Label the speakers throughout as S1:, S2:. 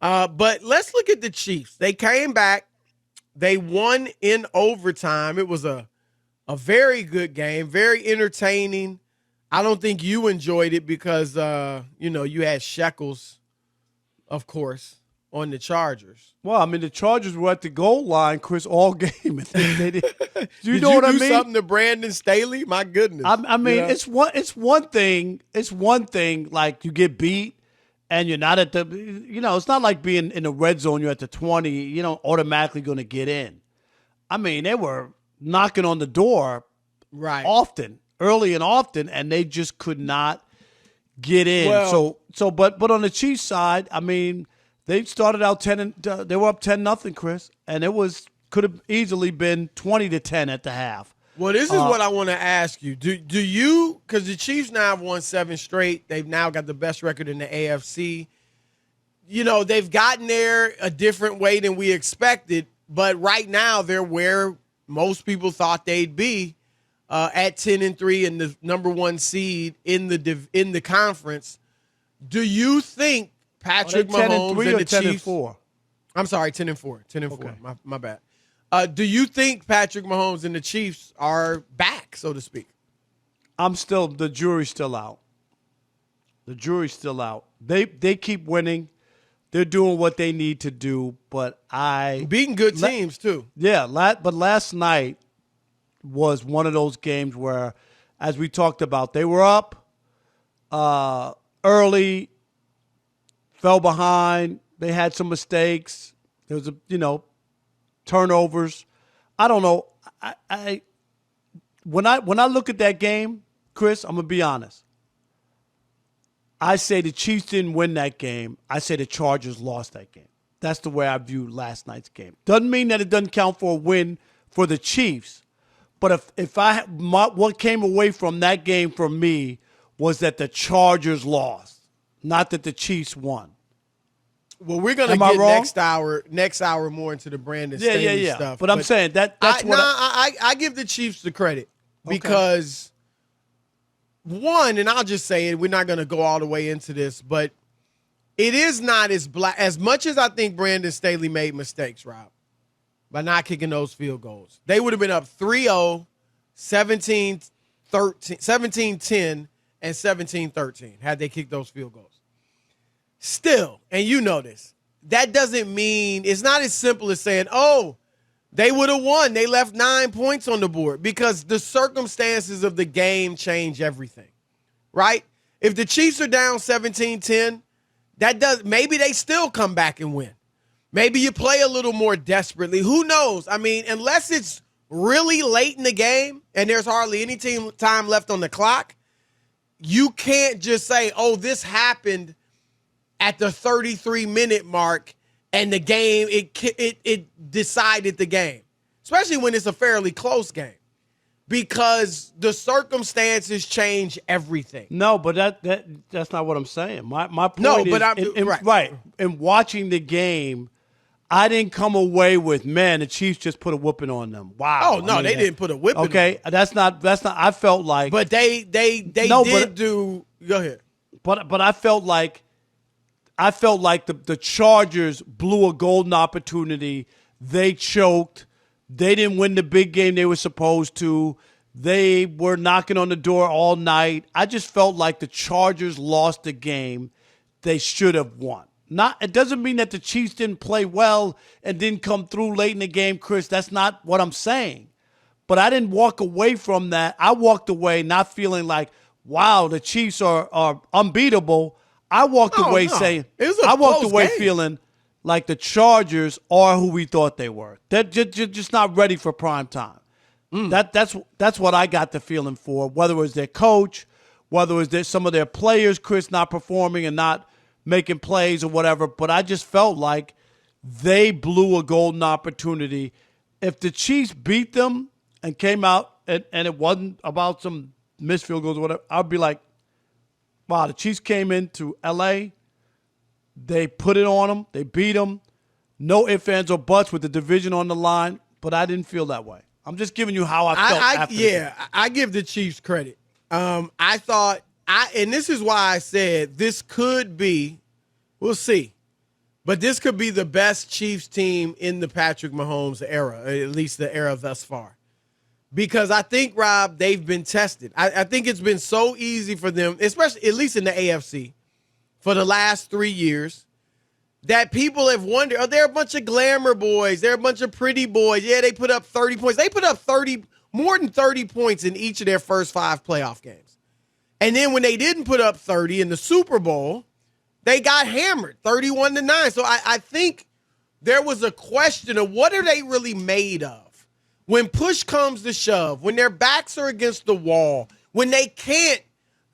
S1: But let's look at the Chiefs. They came back. They won in overtime. It was a very good game, very entertaining. I don't think you enjoyed it because you had Shekels, of course, on the Chargers.
S2: Well, I mean, the Chargers were at the goal line, Chris, all game. They did. You
S1: Did
S2: know
S1: you
S2: what I
S1: do
S2: mean?
S1: something to Brandon Staley? My goodness.
S2: I mean, it's one thing. It's one thing. Like you get beat, and you're not at the. It's not like being in the red zone. You're at the 20. You know, automatically going to get in. I mean, they were knocking on the door,
S1: right,
S2: often, early and often, and they just could not get in.
S1: Well,
S2: But on the Chiefs side, I mean, they started out 10 and they were up 10-0, Chris, and could have easily been 20-10 at the half.
S1: Well, this is what I want to ask you. Do you, because the Chiefs now have won 7 straight. They've now got the best record in the AFC. They've gotten there a different way than we expected, but right now they're where most people thought they'd be at 10-3 and the number 1 seed in the conference. Do you think Patrick Mahomes and the Chiefs?
S2: 10-4?
S1: I'm sorry, 10-4. 10-4.
S2: Okay.
S1: My bad. Do you think Patrick Mahomes and the Chiefs are back, so to speak?
S2: The jury's still out. The jury's still out. They keep winning. They're doing what they need to do, but
S1: beating good teams too.
S2: Yeah, but last night was one of those games where, as we talked about, they were up early, fell behind. They had some mistakes. There was turnovers. I don't know. When I look at that game, Chris, I'm gonna be honest. I say the Chiefs didn't win that game. I say the Chargers lost that game. That's the way I view last night's game. Doesn't mean that it doesn't count for a win for the Chiefs, but what came away from that game for me was that the Chargers lost, not that the Chiefs won.
S1: Well, we're gonna get next hour more into the Brandon Staley stuff.
S2: But I'm saying that's
S1: I give the Chiefs the credit because one, and I'll just say it, we're not gonna go all the way into this, but it is not as black as much as I think Brandon Staley made mistakes, Rob, by not kicking those field goals. They would have been up 3-0, 17-10, and 17-13 had they kicked those field goals. Still, and you know this, that doesn't mean it's not as simple as saying, oh, they would have won. They left 9 points on the board because the circumstances of the game change everything, right? If the Chiefs are down 17-10, maybe they still come back and win. Maybe you play a little more desperately. Who knows? I mean, unless it's really late in the game and there's hardly any time left on the clock, you can't just say, oh, this happened at the 33-minute mark and the game, it decided the game, especially when it's a fairly close game, because the circumstances change everything.
S2: No, but that's not what I'm saying. My point
S1: is,
S2: right. In watching the game, I didn't come away with, man, the Chiefs just put a whooping on them. Wow.
S1: Oh no, they didn't put a whipping.
S2: Okay,
S1: on them.
S2: that's not. I felt like,
S1: but they did do. Go ahead.
S2: But I felt like the Chargers blew a golden opportunity. They choked. They didn't win the big game they were supposed to. They were knocking on the door all night. I just felt like the Chargers lost the game they should have won. It doesn't mean that the Chiefs didn't play well and didn't come through late in the game, Chris. That's not what I'm saying. But I didn't walk away from that. I walked away not feeling like, wow, the Chiefs are unbeatable. I walked away saying, feeling like the Chargers are who we thought they were. They're just not ready for prime time. That's what I got the feeling for, whether it was their coach, whether it was some of their players, Chris, not performing and not making plays or whatever. But I just felt like they blew a golden opportunity. If the Chiefs beat them and came out and it wasn't about some missed field goals or whatever, I'd be like, wow, the Chiefs came into L.A., they put it on them, they beat them. No ifs, ands, or buts with the division on the line, but I didn't feel that way. I'm just giving you how I felt after the game.
S1: I give the Chiefs credit. I thought, and this is why I said this could be, we'll see, But this could be the best Chiefs team in the Patrick Mahomes era, at least the era thus far. Because I think, Rob, they've been tested. I think it's been so easy for them, especially at least in the AFC, for the last 3 years, that people have wondered, oh, they're a bunch of glamour boys. They're a bunch of pretty boys. Yeah, they put up 30 points. They put up more than 30 points in each of their first 5 playoff games. And then when they didn't put up 30 in the Super Bowl, they got hammered 31-9. So I think there was a question of what are they really made of? When push comes to shove, when their backs are against the wall, when they can't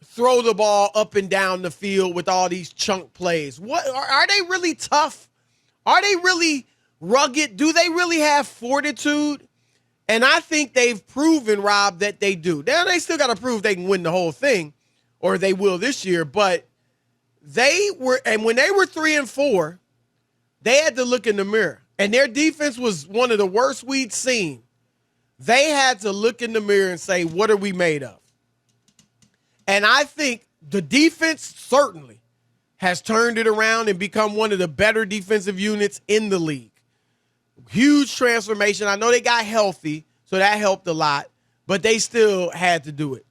S1: throw the ball up and down the field with all these chunk plays, what are they really tough? Are they really rugged? Do they really have fortitude? And I think they've proven, Rob, that they do. Now, they still got to prove they can win the whole thing, or they will this year. But they were, and when they were 3-4, they had to look in the mirror. And their defense was one of the worst we'd seen. They had to look in the mirror and say, what are we made of? And I think the defense certainly has turned it around and become one of the better defensive units in the league. Huge transformation. I know they got healthy, so that helped a lot, but they still had to do it.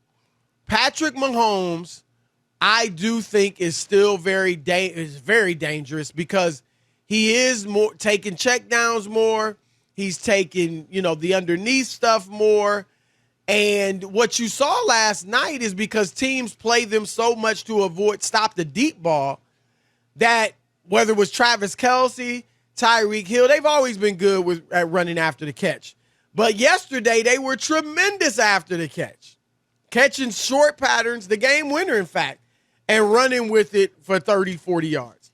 S1: Patrick Mahomes, I do think, is still very dangerous because he is more taking checkdowns more. He's taking, the underneath stuff more. And what you saw last night is because teams play them so much to stop the deep ball, that whether it was Travis Kelce, Tyreek Hill, they've always been good at running after the catch. But yesterday, they were tremendous after the catch, catching short patterns, the game winner, in fact, and running with it for 30, 40 yards.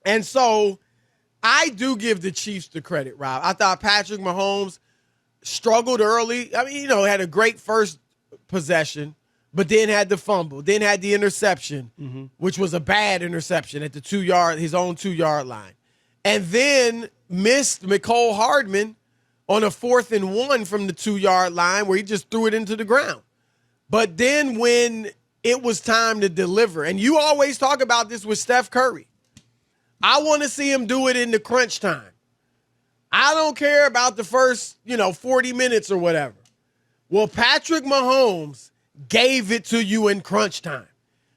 S1: And so I do give the Chiefs the credit, Rob. I thought Patrick Mahomes struggled early. I mean, had a great first possession, but then had the fumble, then had the interception, which was a bad interception at his own 2-yard line. And then missed Mecole Hardman on a 4th and 1 from the 2-yard line where he just threw it into the ground. But then when it was time to deliver, and you always talk about this with Steph Curry, I want to see him do it in the crunch time. I don't care about the first, 40 minutes or whatever. Well, Patrick Mahomes gave it to you in crunch time.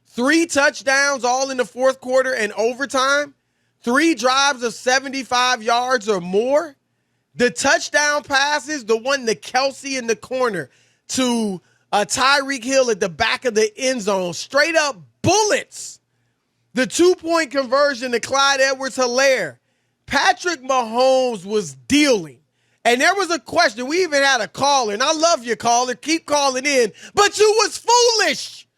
S1: 3 touchdowns all in the fourth quarter and overtime. 3 drives of 75 yards or more. The touchdown passes, the one to Kelce in the corner, to Tyreek Hill at the back of the end zone, straight up bullets. The 2-point conversion to Clyde Edwards-Helaire. Patrick Mahomes was dealing. And there was a question. We even had a caller, and I love your caller. Keep calling in. But you was foolish.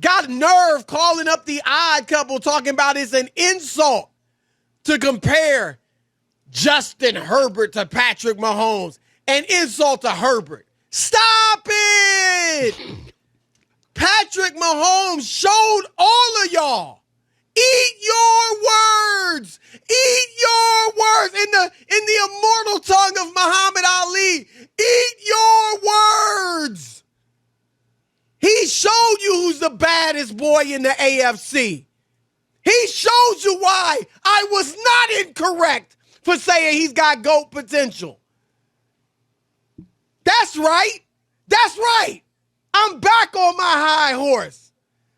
S1: Got nerve calling up the odd couple talking about it's an insult to compare Justin Herbert to Patrick Mahomes. An insult to Herbert. Stop it! Patrick Mahomes showed all of y'all. Eat your words. Eat your words. In the immortal tongue of Muhammad Ali, eat your words. He showed you who's the baddest boy in the AFC. He showed you why I was not incorrect for saying he's got GOAT potential. That's right. That's right. I'm back on my high horse.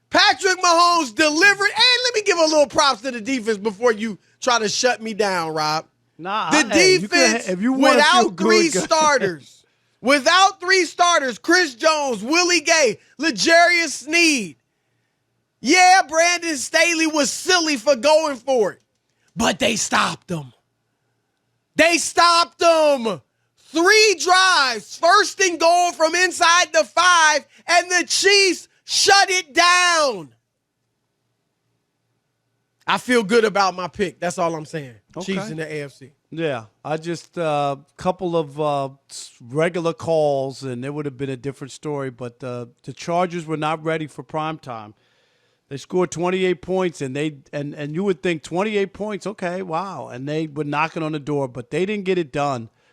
S1: Patrick Mahomes delivered. And let me give a little props to the defense before you try to shut me down, Rob. The defense, without 3 starters, without 3 starters, Chris Jones, Willie Gay, L'Jarius Sneed. Yeah, Brandon Staley was silly for going for it, but they stopped him. They stopped him. 3 drives, 1st and goal from inside the 5, and the Chiefs shut it down. I feel good about my pick. That's all I'm saying. Okay. Chiefs in the AFC.
S2: Yeah, I just couple of regular calls, and it would have been a different story. But the Chargers were not ready for prime time. They scored 28 points, and you would think 28 points, okay, wow, and they were knocking on the door, but they didn't get it done.